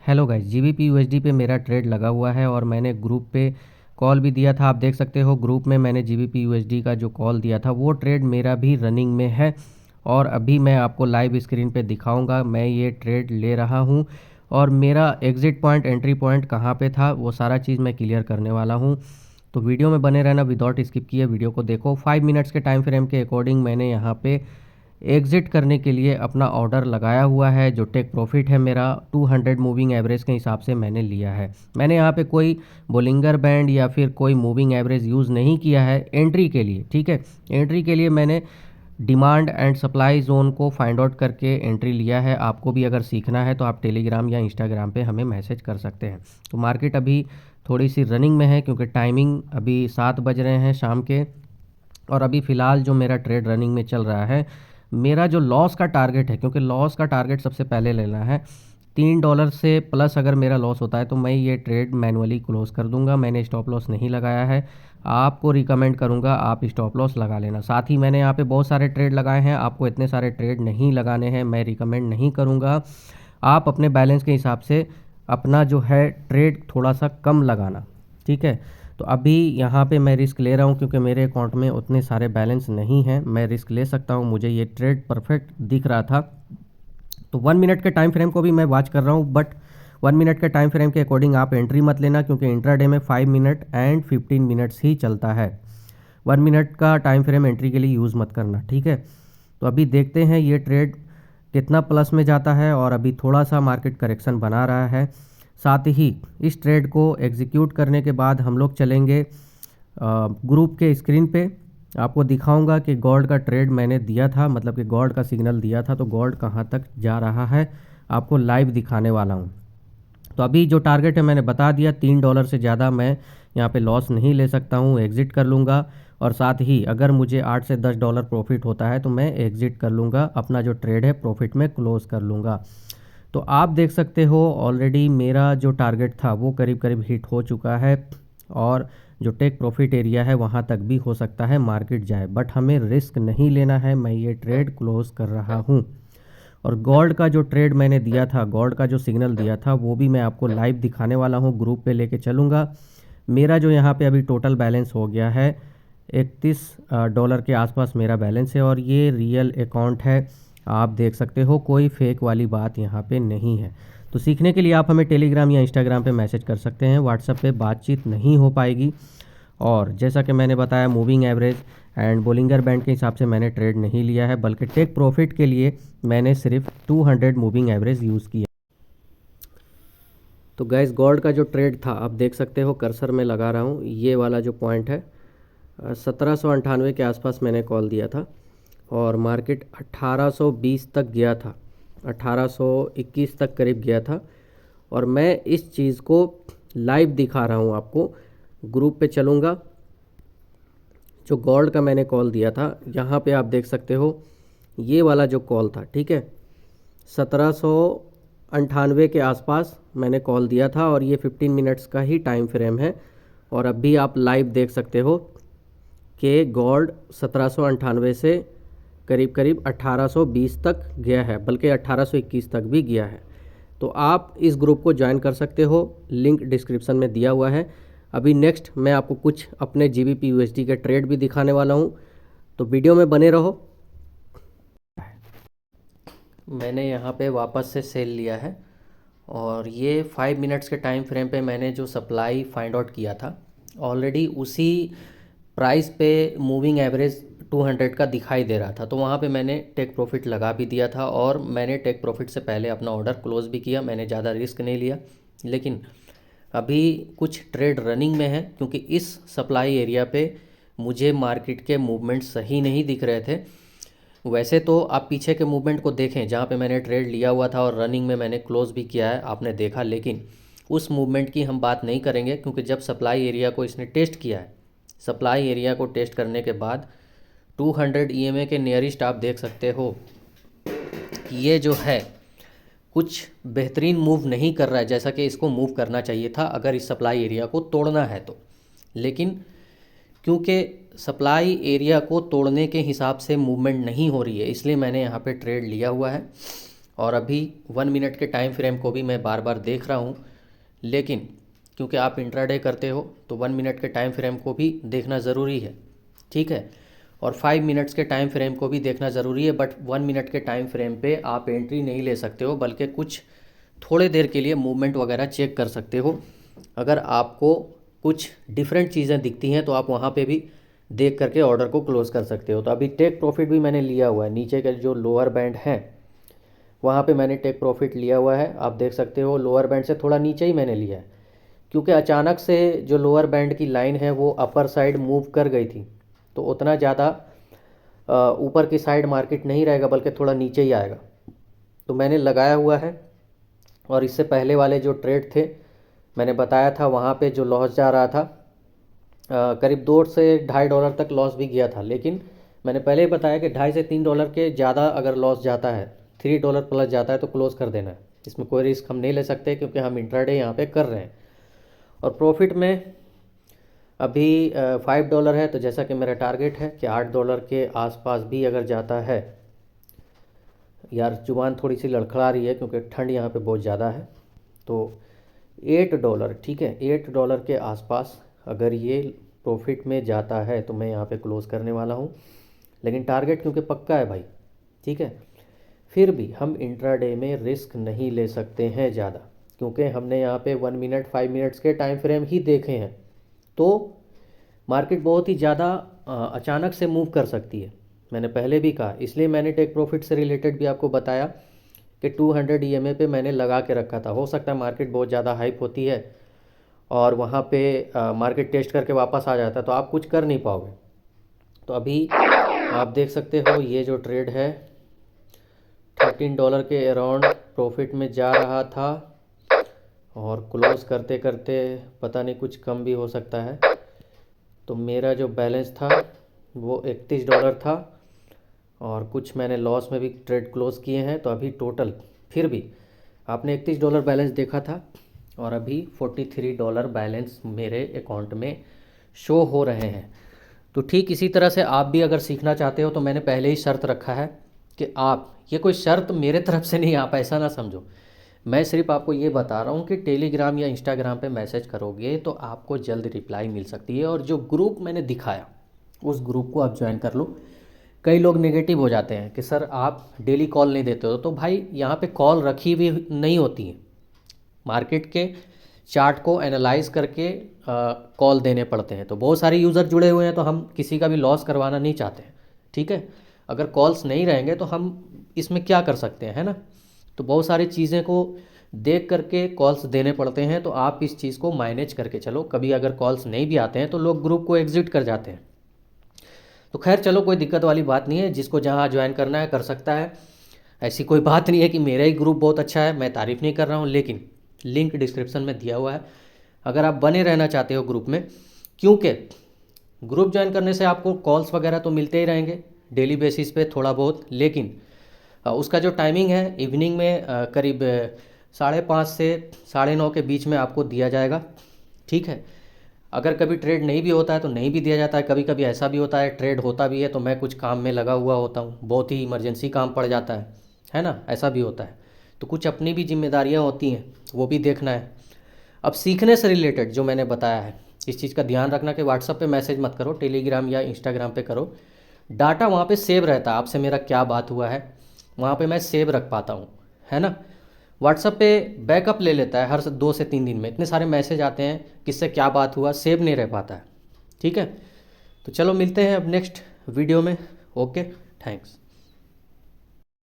Hello guys, GBP USD पे मेरा trade लगा हुआ है और मैंने ग्रुप पे कॉल भी दिया था। आप देख सकते हो ग्रुप में मैंने जीबीपी यूएसडी का जो कॉल दिया था वो ट्रेड मेरा भी रनिंग में है और अभी मैं आपको लाइव स्क्रीन पे दिखाऊंगा मैं ये ट्रेड ले रहा हूँ और मेरा एग्ज़िट पॉइंट एंट्री पॉइंट कहाँ पे था वो सारा चीज़ मैं क्लियर करने वाला हूँ। तो वीडियो में बने रहना, विदाउट स्किप किए वीडियो को देखो। 5 मिनट्स के टाइम फ्रेम के अकॉर्डिंग मैंने यहाँ पे एग्ज़िट करने के लिए अपना ऑर्डर लगाया हुआ है। जो टेक प्रॉफिट है मेरा 200 मूविंग एवरेज के हिसाब से मैंने लिया है। मैंने यहाँ पे कोई बोलिंगर बैंड या फिर कोई मूविंग एवरेज यूज़ नहीं किया है एंट्री के लिए, ठीक है। एंट्री के लिए मैंने डिमांड एंड सप्लाई जोन को फाइंड आउट करके एंट्री लिया है। आपको भी अगर सीखना है तो आप टेलीग्राम या इंस्टाग्राम पे हमें मैसेज कर सकते हैं। तो मार्केट अभी थोड़ी सी रनिंग में है क्योंकि टाइमिंग अभी 7 बज रहे हैं शाम के और अभी फ़िलहाल जो मेरा ट्रेड रनिंग में चल रहा है, मेरा जो लॉस का टारगेट है, क्योंकि लॉस का टारगेट सबसे पहले लेना है। $3 से प्लस अगर मेरा लॉस होता है तो मैं ये ट्रेड मैनुअली क्लोज़ कर दूंगा। मैंने स्टॉप लॉस नहीं लगाया है, आपको रिकमेंड करूंगा आप स्टॉप लॉस लगा लेना। साथ ही मैंने यहाँ पे बहुत सारे ट्रेड लगाए हैं, आपको इतने सारे ट्रेड नहीं लगाने हैं, मैं रिकमेंड नहीं करूँगा। आप अपने बैलेंस के हिसाब से अपना जो है ट्रेड थोड़ा सा कम लगाना, ठीक है। तो अभी यहाँ पे मैं रिस्क ले रहा हूँ क्योंकि मेरे अकाउंट में उतने सारे बैलेंस नहीं हैं, मैं रिस्क ले सकता हूँ। मुझे ये ट्रेड परफेक्ट दिख रहा था तो 1 मिनट के टाइम फ्रेम को भी मैं वॉच कर रहा हूँ, बट 1 मिनट के टाइम फ्रेम के अकॉर्डिंग आप एंट्री मत लेना क्योंकि इंट्राडे में 5 मिनट एंड 15 मिनट्स ही चलता है। 1 मिनट का टाइम फ्रेम एंट्री के लिए यूज़ मत करना, ठीक है। तो अभी देखते हैं ये ट्रेड कितना प्लस में जाता है और अभी थोड़ा सा मार्केट करेक्शन बना रहा है। साथ ही इस ट्रेड को एग्जीक्यूट करने के बाद हम लोग चलेंगे ग्रुप के स्क्रीन पे। आपको दिखाऊंगा कि गोल्ड का ट्रेड मैंने दिया था, मतलब कि गोल्ड का सिग्नल दिया था, तो गोल्ड कहाँ तक जा रहा है आपको लाइव दिखाने वाला हूँ। तो अभी जो टारगेट है मैंने बता दिया, $3 से ज़्यादा मैं यहाँ पे लॉस नहीं ले सकता हूँ, एग्ज़िट कर लूँगा। और साथ ही अगर मुझे $8 से $10 प्रॉफिट होता है तो मैं एग्ज़िट कर लूँगा, अपना जो ट्रेड है प्रॉफिट में क्लोज़ कर लूँगा। तो आप देख सकते हो ऑलरेडी मेरा जो टारगेट था वो करीब करीब हिट हो चुका है और जो टेक प्रॉफिट एरिया है वहाँ तक भी हो सकता है मार्केट जाए, बट हमें रिस्क नहीं लेना है। मैं ये ट्रेड क्लोज़ कर रहा हूँ और गोल्ड का जो ट्रेड मैंने दिया था, गोल्ड का जो सिग्नल दिया था वो भी मैं आपको लाइव दिखाने वाला हूँ, ग्रुप पे लेके चलूँगा। मेरा जो यहाँ पे अभी टोटल बैलेंस हो गया है $31 के आसपास मेरा बैलेंस है और ये रियल अकाउंट है, आप देख सकते हो, कोई फेक वाली बात यहाँ पे नहीं है। तो सीखने के लिए आप हमें टेलीग्राम या इंस्टाग्राम पे मैसेज कर सकते हैं, व्हाट्सएप पे बातचीत नहीं हो पाएगी। और जैसा कि मैंने बताया moving average and Bollinger band के हिसाब से मैंने ट्रेड नहीं लिया है, बल्कि टेक प्रॉफिट के लिए मैंने सिर्फ 200 मूविंग एवरेज यूज़ किया। तो गैस गोल्ड का जो ट्रेड था आप देख सकते हो, कर्सर में लगा रहा हूँ, ये वाला जो पॉइंट है 1798 के आसपास मैंने कॉल दिया था और मार्केट 1820 तक गया था, 1821 तक करीब गया था। और मैं इस चीज़ को लाइव दिखा रहा हूँ आपको, ग्रुप पे चलूँगा। जो गोल्ड का मैंने कॉल दिया था यहाँ पे आप देख सकते हो, ये वाला जो कॉल था, ठीक है, 1798 के आसपास मैंने कॉल दिया था और ये 15 मिनट्स का ही टाइम फ्रेम है। और अभी आप लाइव देख सकते हो कि गोल्ड 1798 से करीब करीब 1820 तक गया है, बल्कि 1821 तक भी गया है। तो आप इस ग्रुप को ज्वाइन कर सकते हो, लिंक डिस्क्रिप्शन में दिया हुआ है। अभी नेक्स्ट मैं आपको कुछ अपने जीबीपी यूएसडी के ट्रेड भी दिखाने वाला हूँ, तो वीडियो में बने रहो। मैंने यहाँ पे वापस से सेल लिया है और ये 5 मिनट्स के टाइम फ्रेम पे मैंने जो सप्लाई फाइंड आउट किया था ऑलरेडी उसी प्राइस पे मूविंग एवरेज 200 का दिखाई दे रहा था, तो वहाँ पे मैंने टेक प्रॉफिट लगा भी दिया था और मैंने टेक प्रॉफिट से पहले अपना ऑर्डर क्लोज़ भी किया। मैंने ज़्यादा रिस्क नहीं लिया, लेकिन अभी कुछ ट्रेड रनिंग में है क्योंकि इस सप्लाई एरिया पे मुझे मार्केट के मूवमेंट सही नहीं दिख रहे थे। वैसे तो आप पीछे के मूवमेंट को देखें जहाँ पे मैंने ट्रेड लिया हुआ था और रनिंग में मैंने क्लोज़ भी किया है, आपने देखा, लेकिन उस मूवमेंट की हम बात नहीं करेंगे क्योंकि जब सप्लाई एरिया को इसने टेस्ट किया है, सप्लाई एरिया को टेस्ट करने के बाद 200 ईएमए के नियरेस्ट आप देख सकते हो कि ये जो है कुछ बेहतरीन मूव नहीं कर रहा है जैसा कि इसको मूव करना चाहिए था अगर इस सप्लाई एरिया को तोड़ना है तो। लेकिन क्योंकि सप्लाई एरिया को तोड़ने के हिसाब से मूवमेंट नहीं हो रही है, इसलिए मैंने यहाँ पे ट्रेड लिया हुआ है और अभी 1 मिनट के टाइम फ्रेम को भी मैं बार बार देख रहा हूँ, लेकिन क्योंकि आप इंट्राडे करते हो तो 1 मिनट के टाइम फ्रेम को भी देखना ज़रूरी है, ठीक है। और 5 मिनट्स के टाइम फ्रेम को भी देखना ज़रूरी है, बट 1 मिनट के टाइम फ्रेम पे आप एंट्री नहीं ले सकते हो, बल्कि कुछ थोड़े देर के लिए मूवमेंट वगैरह चेक कर सकते हो। अगर आपको कुछ डिफरेंट चीज़ें दिखती हैं तो आप वहाँ पे भी देख करके ऑर्डर को क्लोज़ कर सकते हो। तो अभी टेक प्रॉफिट भी मैंने लिया हुआ है, नीचे के जो लोअर बैंड है वहाँ पे मैंने टेक प्रॉफिट लिया हुआ है। आप देख सकते हो लोअर बैंड से थोड़ा नीचे ही मैंने लिया है, क्योंकि अचानक से जो लोअर बैंड की लाइन है वो अपर साइड मूव कर गई थी, तो उतना ज़्यादा ऊपर की साइड मार्केट नहीं रहेगा, बल्कि थोड़ा नीचे ही आएगा। तो मैंने लगाया हुआ है। और इससे पहले वाले जो ट्रेड थे मैंने बताया था, वहाँ पे जो लॉस जा रहा था करीब $2 से $2.5 तक लॉस भी गया था, लेकिन मैंने पहले ही बताया कि $2.5 से $3 के ज़्यादा अगर लॉस जाता है, $3 प्लस जाता है तो क्लोज़ कर देना है। इसमें कोई रिस्क हम नहीं ले सकते, क्योंकि हम इंट्राडे यहाँ पे कर रहे हैं। और प्रॉफिट में अभी $5 है, तो जैसा कि मेरा टारगेट है कि $8 के आसपास भी अगर जाता है, यार जुबान थोड़ी सी लड़खड़ा रही है क्योंकि ठंड यहाँ पे बहुत ज़्यादा है, तो $8, ठीक है, $8 के आसपास अगर ये प्रॉफिट में जाता है तो मैं यहाँ पे क्लोज़ करने वाला हूँ। लेकिन टारगेट क्योंकि पक्का है भाई, ठीक है। फिर भी हम इंट्राडे में रिस्क नहीं ले सकते हैं ज़्यादा, क्योंकि हमने यहाँ पे 1 मिनट 5 मिनट्स के टाइम फ्रेम ही देखे हैं। तो मार्केट बहुत ही ज़्यादा अचानक से मूव कर सकती है, मैंने पहले भी कहा, इसलिए मैंने टेक प्रॉफिट से रिलेटेड भी आपको बताया कि 200 EMA पे मैंने लगा के रखा था। हो सकता है मार्केट बहुत ज़्यादा हाइप होती है और वहाँ पे मार्केट टेस्ट करके वापस आ जाता है, तो आप कुछ कर नहीं पाओगे। तो अभी आप देख सकते हो ये जो ट्रेड है $13 के अराउंड प्रॉफिट में जा रहा था, और क्लोज़ करते करते पता नहीं कुछ कम भी हो सकता है। तो मेरा जो बैलेंस था वो $31 था, और कुछ मैंने लॉस में भी ट्रेड क्लोज़ किए हैं। तो अभी टोटल फिर भी आपने $31 बैलेंस देखा था, और अभी $43 बैलेंस मेरे अकाउंट में शो हो रहे हैं। तो ठीक इसी तरह से आप भी अगर सीखना चाहते हो तो मैंने पहले ही शर्त रखा है कि आप, ये कोई शर्त मेरे तरफ से नहीं, आप ऐसा ना समझो, मैं सिर्फ आपको ये बता रहा हूँ कि टेलीग्राम या इंस्टाग्राम पे मैसेज करोगे तो आपको जल्द रिप्लाई मिल सकती है। और जो ग्रुप मैंने दिखाया उस ग्रुप को आप ज्वाइन कर लो। कई लोग नेगेटिव हो जाते हैं कि सर आप डेली कॉल नहीं देते हो, तो भाई यहाँ पे कॉल रखी भी नहीं होती है, मार्केट के चार्ट को एनालाइज करके कॉल देने पड़ते हैं। तो बहुत सारे यूज़र जुड़े हुए हैं, तो हम किसी का भी लॉस करवाना नहीं चाहते हैं, ठीक है। अगर कॉल्स नहीं रहेंगे तो हम इसमें क्या कर सकते हैं, है ना। तो बहुत सारी चीज़ें को देख करके कॉल्स देने पड़ते हैं, तो आप इस चीज़ को मैनेज करके चलो। कभी अगर कॉल्स नहीं भी आते हैं तो लोग ग्रुप को एग्जिट कर जाते हैं। तो खैर चलो, कोई दिक्कत वाली बात नहीं है, जिसको जहाँ ज्वाइन करना है कर सकता है। ऐसी कोई बात नहीं है कि मेरा ही ग्रुप बहुत अच्छा है, मैं तारीफ़ नहीं कर रहा हूँ, लेकिन लिंक डिस्क्रिप्शन में दिया हुआ है अगर आप बने रहना चाहते हो ग्रुप में। क्योंकि ग्रुप ज्वाइन करने से आपको कॉल्स वगैरह तो मिलते ही रहेंगे डेली बेसिस पे थोड़ा बहुत, लेकिन उसका जो टाइमिंग है इवनिंग में करीब 5:30 से 9:30 के बीच में आपको दिया जाएगा, ठीक है। अगर कभी ट्रेड नहीं भी होता है तो नहीं भी दिया जाता है, कभी कभी ऐसा भी होता है ट्रेड होता भी है तो मैं कुछ काम में लगा हुआ होता हूँ, बहुत ही इमरजेंसी काम पड़ जाता है ना, ऐसा भी होता है। तो कुछ अपनी भी जिम्मेदारियाँ होती हैं, वो भी देखना है। अब सीखने से रिलेटेड जो मैंने बताया है, इस चीज़ का ध्यान रखना कि व्हाट्सअप पे मैसेज मत करो, टेलीग्राम या इंस्टाग्राम पे करो। डाटा वहाँ पे सेव रहता है, आपसे मेरा क्या बात हुआ है वहाँ पे मैं सेव रख पाता हूँ, है ना। व्हाट्सअप पे बैकअप ले लेता है हर 2 से 3 दिन में, इतने सारे मैसेज आते हैं, किससे क्या बात हुआ सेव नहीं रह पाता है, ठीक है। तो चलो मिलते हैं अब नेक्स्ट वीडियो में। Okay, thanks.